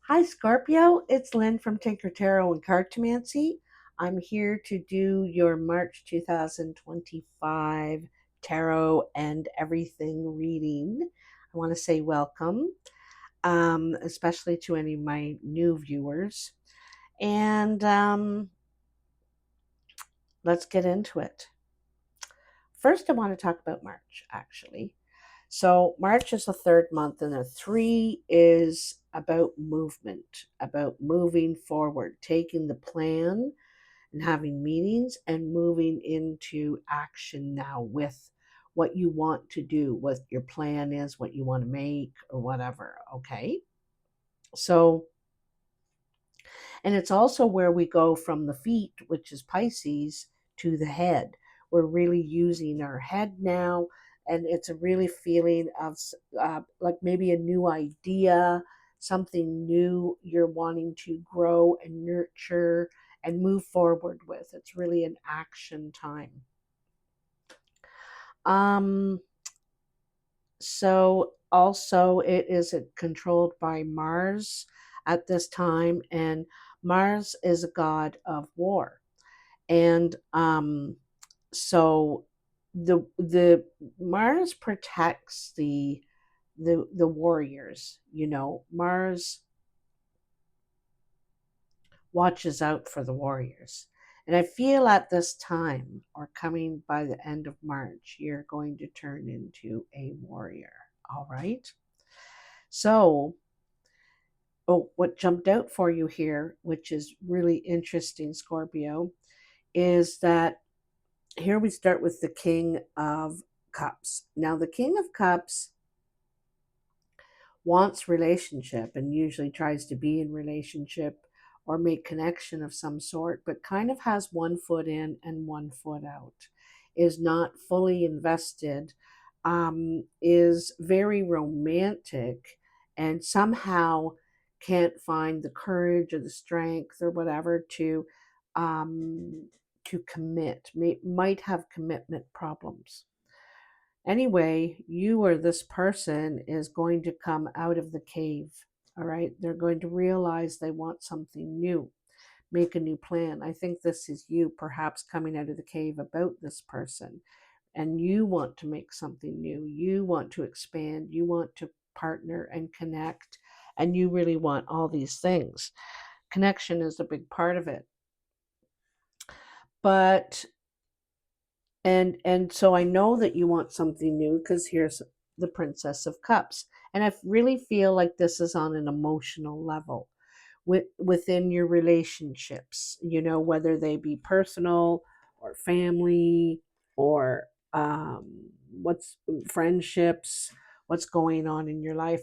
Hi, Scorpio. It's Lynn from Tinker Tarot and Cartomancy. I'm here to do your March 2025 tarot and everything reading. I want to say welcome, especially to any of my new viewers. And let's get into it. First, I want to talk about March, actually. So March is the third month, and the 3 is about movement, about moving forward, taking the plan and having meetings and moving into action now with what you want to do, what your plan is, what you want to make, or whatever. Okay. So, and it's also where we go from the feet, which is Pisces, to the head. We're really using our head now, and it's a really feeling of like maybe a new idea, something new you're wanting to grow and nurture and move forward with. It's really an action time. Um, so also it is controlled by Mars at this time, and Mars is a god of war. And so the Mars protects the warriors. Mars watches out for the warriors. And I feel at this time, or coming by the end of March, you're going to turn into a warrior. All right. So, what jumped out for you here, which is really interesting, Scorpio, is that here we start with the King of Cups. Now, the King of Cups wants relationship and usually tries to be in relationship or make connection of some sort, but kind of has one foot in and one foot out, is not fully invested, is very romantic, and somehow can't find the courage or the strength or whatever um, to commit. Might have commitment problems. Anyway, you or this person is going to come out of the cave. All right. They're going to realize they want something new, make a new plan. I think this is you perhaps coming out of the cave about this person. And you want to make something new. You want to expand. You want to partner and connect. And you really want all these things. Connection is a big part of it. But and so I know that you want something new because here's the Princess of Cups. And I really feel like this is on an emotional level within your relationships, whether they be personal or family or what's friendships, what's going on in your life.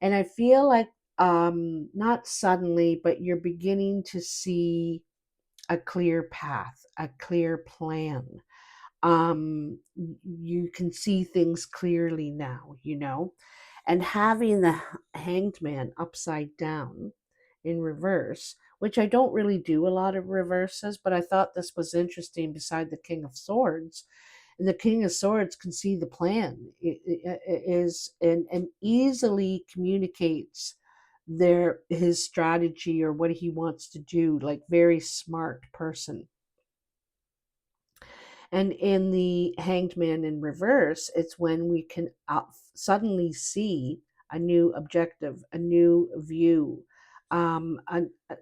And I feel like not suddenly, but you're beginning to see a clear path, a clear plan. You can see things clearly now, and having the hanged man upside down in reverse, which I don't really do a lot of reverses, but I thought this was interesting beside the King of Swords. And the King of Swords can see the plan, it is and easily communicates his strategy or what he wants to do, like very smart person. And in the Hanged Man in reverse, it's when we can suddenly see a new objective, a new view,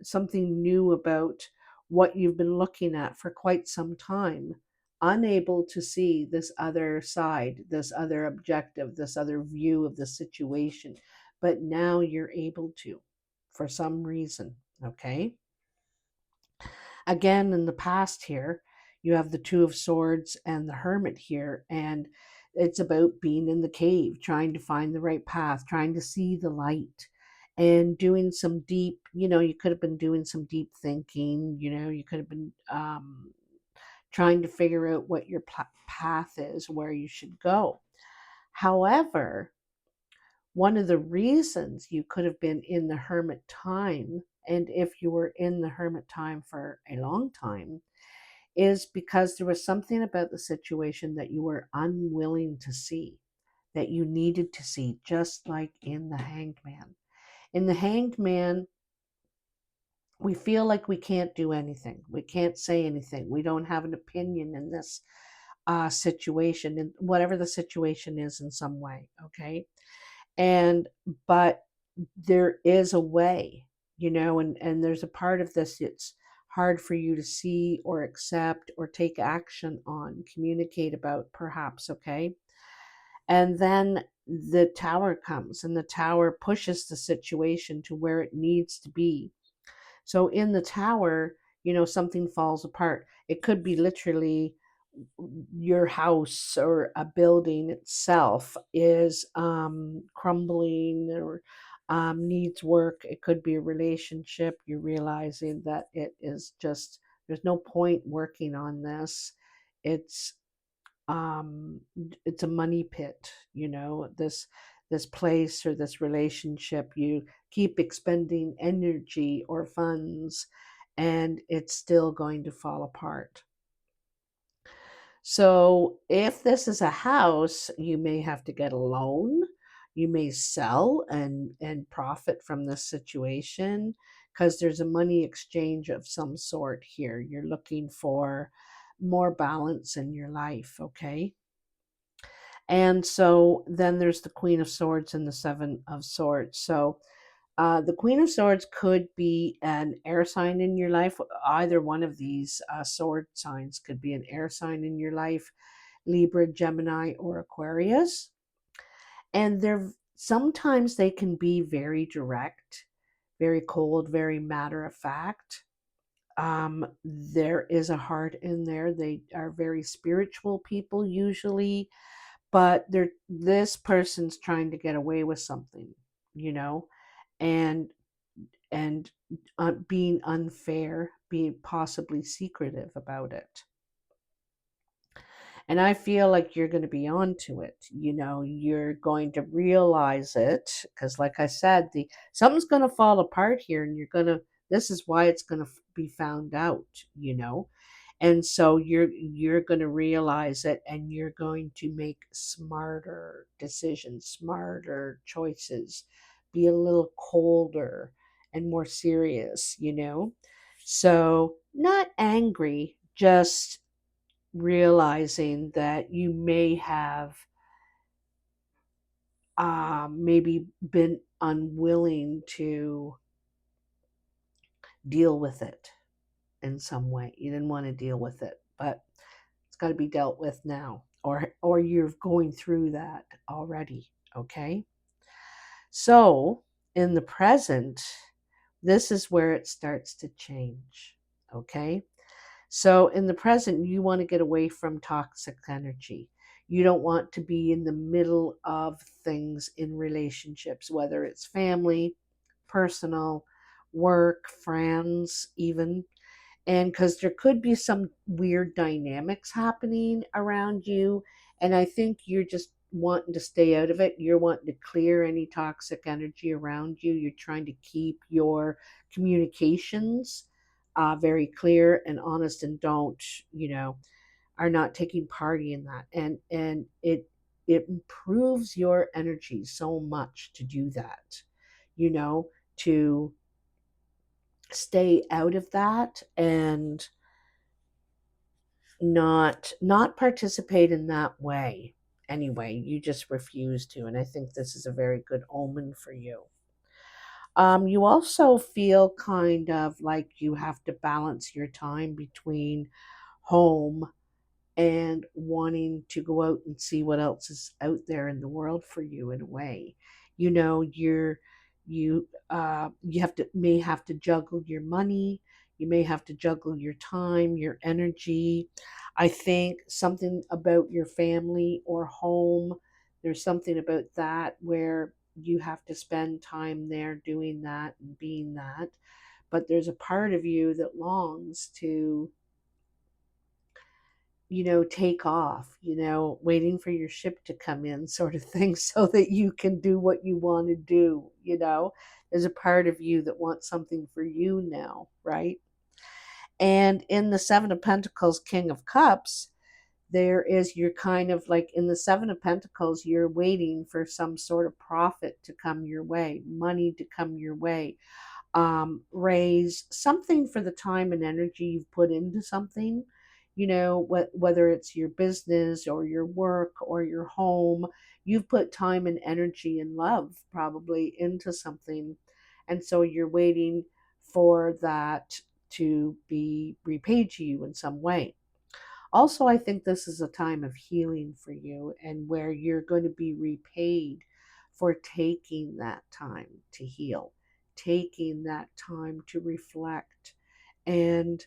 something new about what you've been looking at for quite some time, unable to see this other side, this other objective, this other view of the situation. But now you're able to, for some reason. Okay. Again, in the past here, you have the Two of Swords and the Hermit here, and it's about being in the cave, trying to find the right path, trying to see the light, and doing some deep, you could have been doing some deep thinking, you could have been trying to figure out what your path is, where you should go. However, one of the reasons you could have been in the hermit time, and if you were in the hermit time for a long time, is because there was something about the situation that you were unwilling to see, that you needed to see, just like in the Hanged Man. In the Hanged Man, we feel like we can't do anything. We can't say anything. We don't have an opinion in this situation, and whatever the situation is in some way. Okay. And, but there is a way, and there's a part of this it's hard for you to see or accept or take action on, communicate about perhaps. Okay. And then the tower comes, and the tower pushes the situation to where it needs to be. So in the tower, something falls apart. It could be literally your house or a building itself is crumbling or needs work. It could be a relationship. You're realizing that it is just, there's no point working on this. It's it's a money pit, this place or this relationship. You keep expending energy or funds, and it's still going to fall apart. So if this is a house, you may have to get a loan. You may sell and profit from this situation, because there's a money exchange of some sort here. You're looking for more balance in your life. Okay. And so then there's the Queen of Swords and the Seven of Swords. So the Queen of Swords could be an air sign in your life. Either one of these sword signs could be an air sign in your life: Libra, Gemini, or Aquarius. And they're sometimes they can be very direct, very cold, very matter of fact. There is a heart in there. They are very spiritual people usually, but this person's trying to get away with something, you know, and and being unfair, being possibly secretive about it. And I feel like you're going to be onto it. You're going to realize it, because, like I said, the something's going to fall apart here, and this is why it's going to be found out. And so you're going to realize it, and you're going to make smarter decisions, smarter choices, be a little colder and more serious. So not angry, just realizing that you may have maybe been unwilling to deal with it in some way. You didn't want to deal with it, but it's got to be dealt with now, or you're going through that already. Okay. So in the present, this is where it starts to change. Okay. So in the present, you want to get away from toxic energy. You don't want to be in the middle of things in relationships, whether it's family, personal, work, friends, even. And because there could be some weird dynamics happening around you. And I think you're just wanting to stay out of it. You're wanting to clear any toxic energy around you. You're trying to keep your communications very clear and honest, and are not taking part in that. And it improves your energy so much to do that, to stay out of that and not participate in that way. Anyway, you just refuse to, and I think this is a very good omen for you. You also feel kind of like you have to balance your time between home and wanting to go out and see what else is out there in the world for you. In a way, you may have to juggle your money. You may have to juggle your time, your energy. I think something about your family or home, there's something about that where you have to spend time there doing that and being that. But there's a part of you that longs to take off, waiting for your ship to come in, sort of thing, so that you can do what you want to do. There's a part of you that wants something for you now, right? And in the Seven of Pentacles, King of Cups, you're kind of like in the Seven of Pentacles, you're waiting for some sort of profit to come your way, money to come your way. raise something for the time and energy you've put into something. Whether it's your business or your work or your home, you've put time and energy and love probably into something. And so you're waiting for that to be repaid to you in some way. Also, I think this is a time of healing for you and where you're going to be repaid for taking that time to heal, taking that time to reflect, and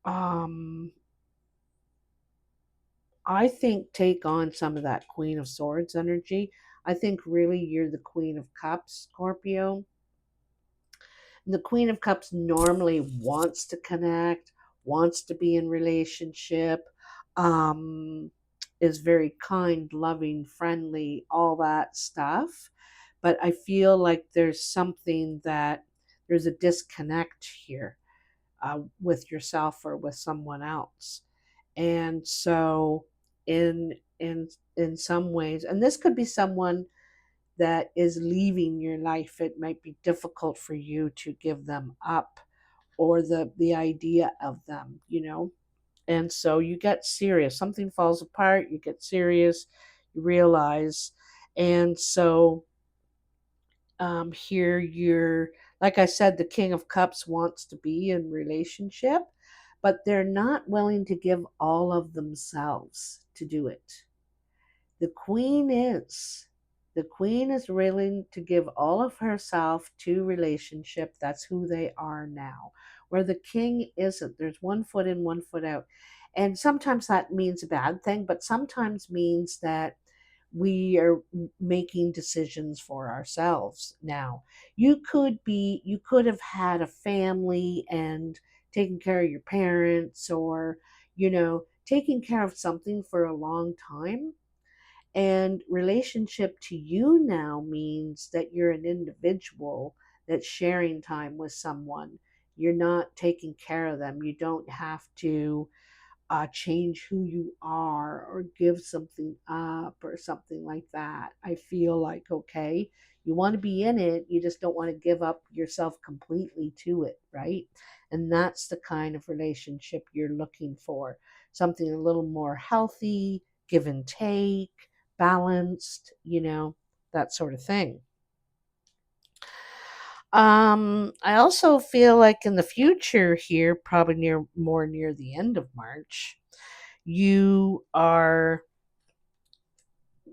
um, I think take on some of that Queen of Swords energy. I think really you're the Queen of Cups, Scorpio. The Queen of Cups normally wants to connect, wants to be in relationship, um, is very kind, loving, friendly, all that stuff. But I feel like there's a disconnect here with yourself or with someone else. And so in some ways, and this could be someone that is leaving your life, it might be difficult for you to give them up or the idea of them. And so you get serious. Something falls apart, you get serious, you realize. And so here you're, like I said, the King of Cups wants to be in relationship, but they're not willing to give all of themselves to do it. The queen is. The queen is willing to give all of herself to relationship. That's who they are now. Where the king isn't. There's one foot in, one foot out. And sometimes that means a bad thing, but sometimes means that we are making decisions for ourselves now. You could have had a family and taken care of your parents, or, taking care of something for a long time, and relationship to you now means that you're an individual that's sharing time with someone. You're not taking care of them. You don't have to change who you are or give something up or something like that. I feel like, okay, you want to be in it, you just don't want to give up yourself completely to it, right? And that's the kind of relationship you're looking for, something a little more healthy, give and take, balanced, that sort of thing. I also feel like in the future here, probably near the end of March, you are,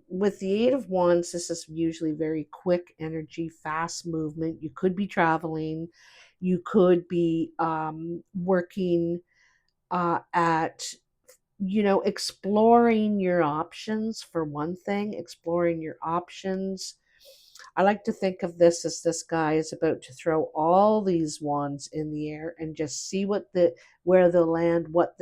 with the Eight of Wands, this is usually very quick energy, fast movement. You could be traveling, you could be working at, exploring your options, for one thing, exploring your options. I like to think of this as this guy is about to throw all these wands in the air and just see where they'll land, what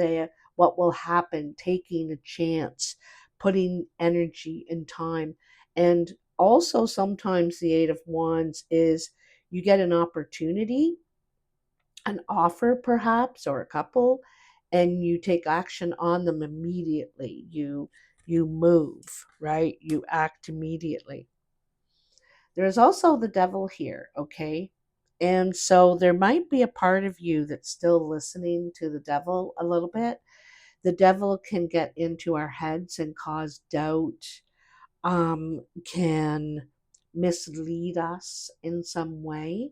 will happen, taking a chance, putting energy and time. And also sometimes the Eight of Wands is you get an opportunity, an offer perhaps, or a couple, and you take action on them immediately. You move, right? You act immediately. There's also the devil here, okay? And so there might be a part of you that's still listening to the devil a little bit. The devil can get into our heads and cause doubt, can mislead us in some way.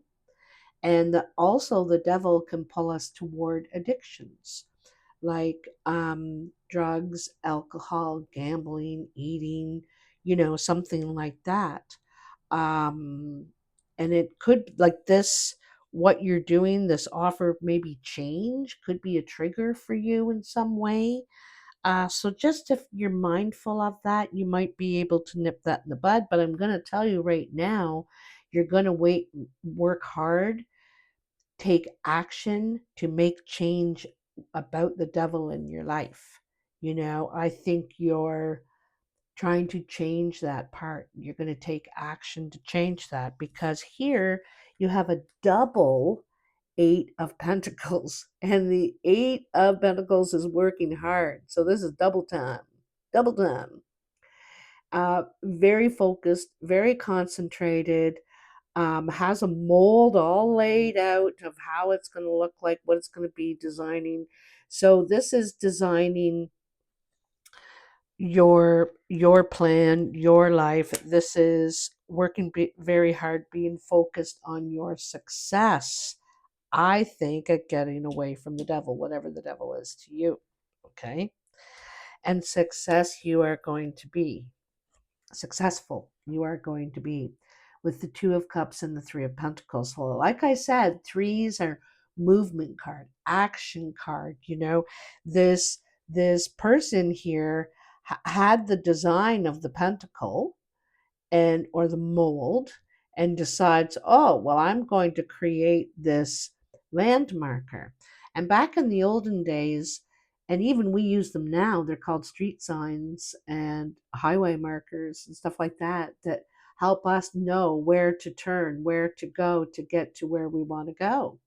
And also, the devil can pull us toward addictions like drugs, alcohol, gambling, eating, something like that. Um, and it could, like this, what you're doing, this offer, maybe change, could be a trigger for you in some way. So just if you're mindful of that, you might be able to nip that in the bud. But I'm going to tell you right now, you're going to work hard, take action to make change about the devil in your life. I think you're trying to change that part. You're going to take action to change that, because here you have a double Eight of Pentacles, and the Eight of Pentacles is working hard. So this is double time, double time. Very focused, very concentrated, has a mold all laid out of how it's going to look like, what it's going to be designing. So this is designing your plan, your life. This is working very hard, being focused on your success. I think at getting away from the devil, whatever the devil is to you. Okay. And success, you are going to be successful. You are going to be with the Two of Cups and the Three of Pentacles. So, like I said, threes are movement card, action card. This person here had the design of the pentacle and or the mold, and decides, oh well, I'm going to create this land marker. And back in the olden days, and even we use them now, they're called street signs and highway markers and stuff like that, that help us know where to turn, where to go to get to where we want to go.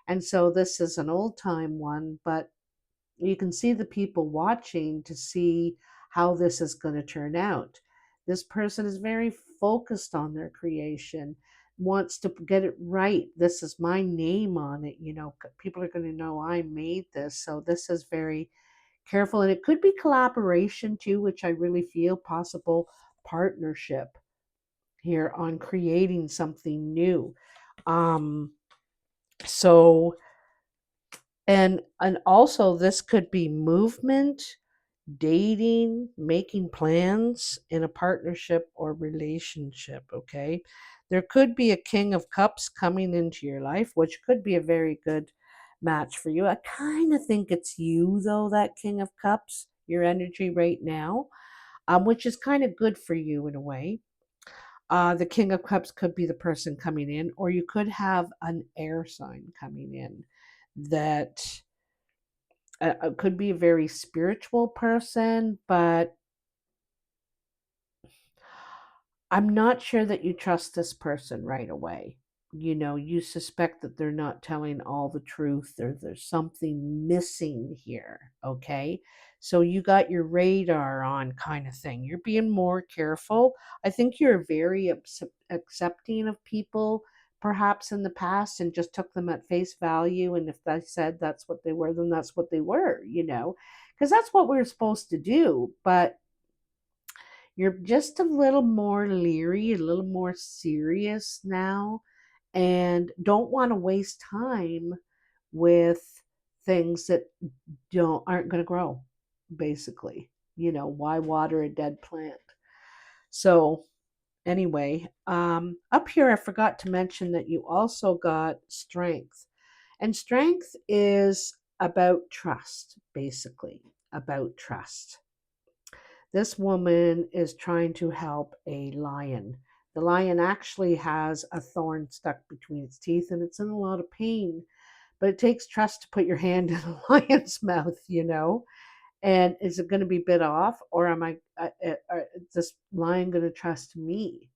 And so this is an old time one, but you can see the people watching to see how this is going to turn out. This person is very focused on their creation, wants to get it right. This is my name on it. People are going to know I made this. So this is very careful. And it could be collaboration too, which I really feel possible partnership here on creating something new. Um, so and also this could be movement, dating, making plans in a partnership or relationship, okay? There could be a King of Cups coming into your life, which could be a very good match for you. I kind of think it's you, though, that King of Cups, your energy right now, which is kind of good for you in a way. The King of Cups could be the person coming in, or you could have an air sign coming in that could be a very spiritual person, but I'm not sure that you trust this person right away. You suspect that they're not telling all the truth, or there's something missing here. Okay. So you got your radar on, kind of thing. You're being more careful. I think you're very accepting of people, perhaps in the past, and just took them at face value. And if they said that's what they were, then that's what they were, because that's what we're supposed to do. But you're just a little more leery, a little more serious now, and don't want to waste time with things that don't aren't going to grow, basically. Why water a dead plant? So anyway, up here I forgot to mention that you also got strength. And strength is about trust, basically, about trust. This woman is trying to help a lion. The lion actually has a thorn stuck between its teeth and it's in a lot of pain. But it takes trust to put your hand in a lion's mouth. And is it going to be bit off, or am is this lion going to trust me?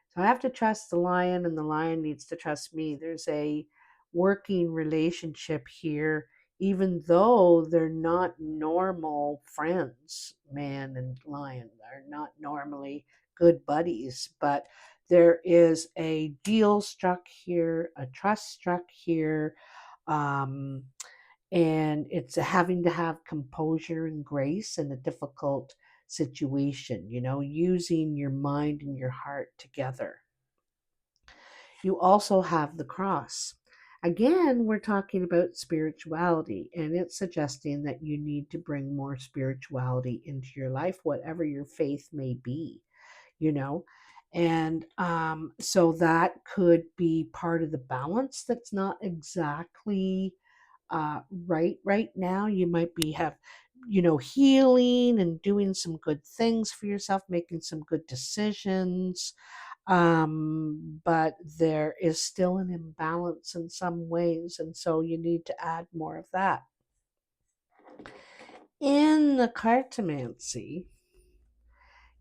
So I have to trust the lion, and the lion needs to trust me. There's a working relationship here, even though they're not normal friends. Man and lion are not normally good buddies, but there is a deal struck here, a trust struck here. Um, and it's having to have composure and grace in a difficult situation, using your mind and your heart together. You also have the cross. Again, we're talking about spirituality, and it's suggesting that you need to bring more spirituality into your life, whatever your faith may be, you know. And so that could be part of the balance that's not exactly right now. You might be healing and doing some good things for yourself, making some good decisions, but there is still an imbalance in some ways, and so you need to add more of that in the cartomancy.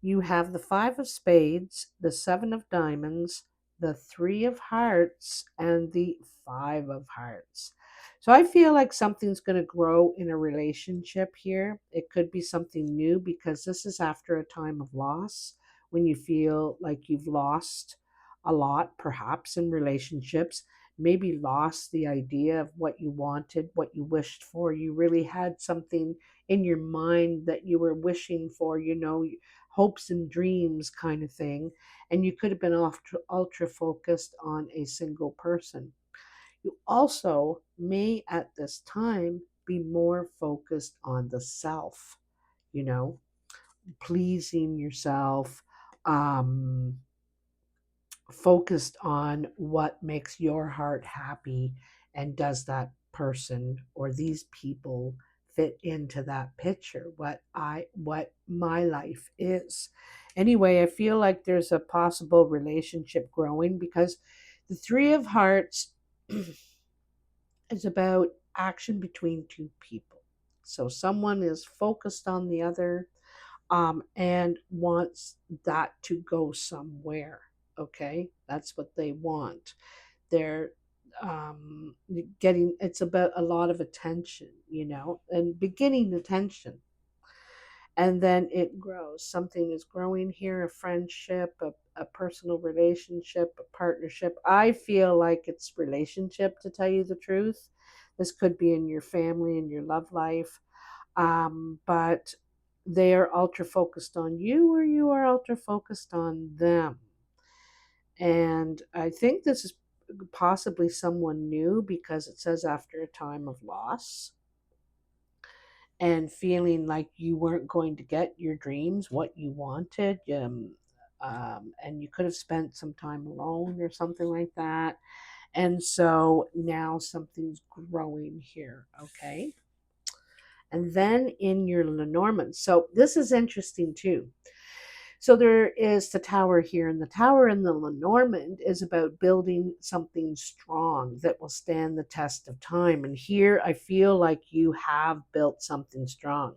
You have the Five of Spades, the Seven of Diamonds, the Three of Hearts, and the Five of Hearts. So I feel like something's going to grow in a relationship here. It could be something new, because this is after a time of loss, when you feel like you've lost a lot, perhaps, in relationships, maybe lost the idea of what you wanted, what you wished for. You really had something in your mind that you were wishing for, hopes and dreams kind of thing. And you could have been ultra focused on a single person. You also may at this time be more focused on the self, you know, pleasing yourself, um, focused on what makes your heart happy, and does that person or these people fit into that picture, what my life is. Anyway, I feel like there's a possible relationship growing, because the Three of Hearts is about action between two people. So someone is focused on the other, and wants that to go somewhere. Okay, that's what they want. They're getting, it's about a lot of attention, and beginning attention, and then it grows. Something is growing here, a friendship, a personal relationship, a partnership. I feel like it's relationship, to tell you the truth. This could be in your family, in your love life, but they are ultra focused on you, or you are ultra focused on them. And I think this is possibly someone new, because it says after a time of loss and feeling like you weren't going to get your dreams, what you wanted. And you could have spent some time alone or something like that. And so now something's growing here. Okay. And then in your Lenormand. So this is interesting too. So there is the tower here, and the tower in the Lenormand is about building something strong that will stand the test of time. And here I feel like you have built something strong,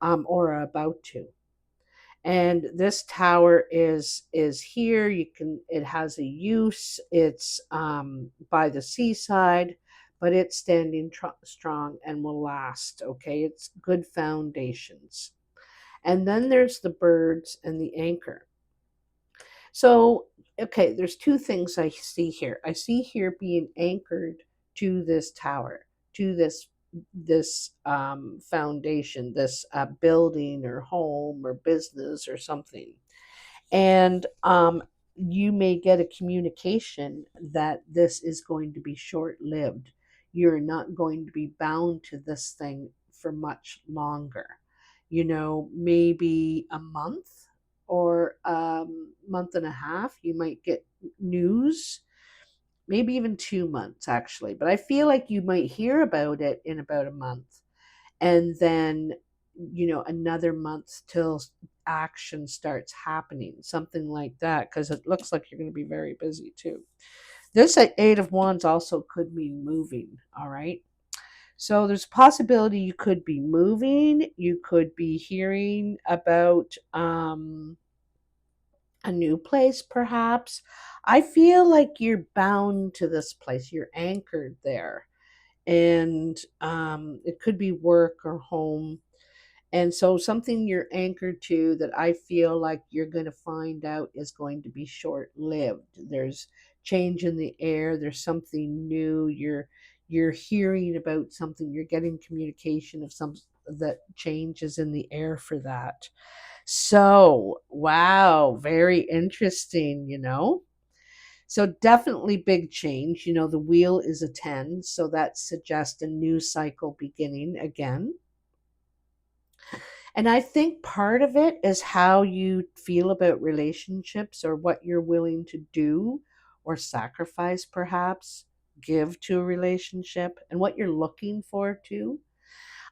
or are about to. And this tower is here. It has a use. It's by the seaside, but it's standing strong and will last. Okay, it's good foundations. And then there's the birds and the anchor. So, okay, there's two things I see here. I see here being anchored to this tower, to this foundation, this building or home or business or something. And you may get a communication that this is going to be short lived. You're not going to be bound to this thing for much longer. Maybe a month or a month and a half, you might get news, maybe even 2 months actually. But I feel like you might hear about it in about a month, and then another month till action starts happening, something like that, because it looks like you're going to be very busy too. This Eight of Wands also could mean moving. All right, so there's a possibility you could be moving, you could be hearing about a new place perhaps. I feel like you're bound to this place, you're anchored there, and it could be work or home. And so something you're anchored to that I feel like you're going to find out is going to be short lived. There's change in the air, there's something new, you're hearing about something, you're getting communication of some that changes in the air for that. So, wow, very interesting. So definitely big change. The wheel is a 10, so that suggests a new cycle beginning again. And I think part of it is how you feel about relationships, or what you're willing to do or sacrifice, perhaps, give to a relationship, and what you're looking for too.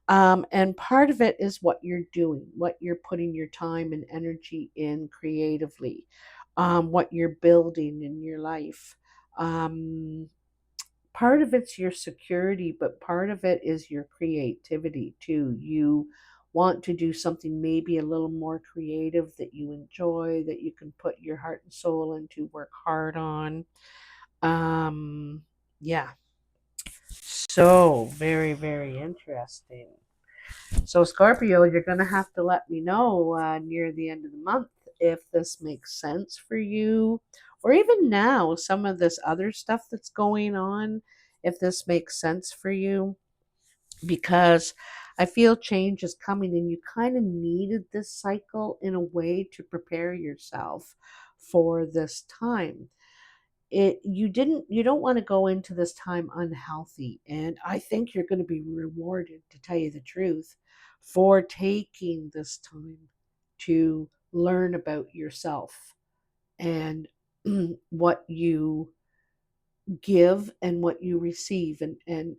And part of it is what you're doing, what you're putting your time and energy in creatively, what you're building in your life. Um, Part of it's your security, but part of it is your creativity too. You want to do something maybe a little more creative that you enjoy, that you can put your heart and soul into, work hard on. Yeah. So very, very interesting. So, Scorpio, you're going to have to let me know near the end of the month if this makes sense for you, or even now, some of this other stuff that's going on, if this makes sense for you, because I feel change is coming and you kind of needed this cycle in a way to prepare yourself for this time. You don't want to go into this time unhealthy, and I think you're going to be rewarded, to tell you the truth, for taking this time to learn about yourself and what you give and what you receive, and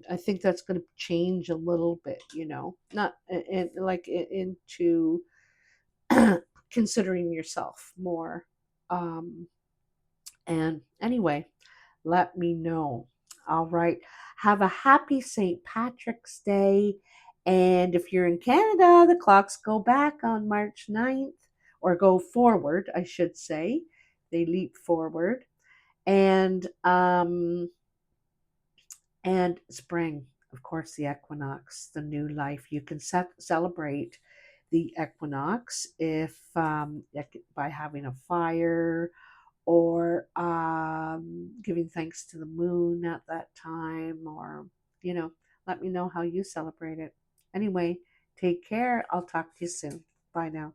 I think that's going to change a little bit, not and like into considering yourself more. And anyway, let me know. All right. Have a happy St. Patrick's Day. And if you're in Canada, the clocks go back on March 9th, or go forward, I should say. They leap forward. And spring, of course, the equinox, the new life. You can celebrate the equinox if by having a fire, or giving thanks to the moon at that time, or you know let me know how you celebrate it. Anyway, take care. I'll talk to you soon. Bye now.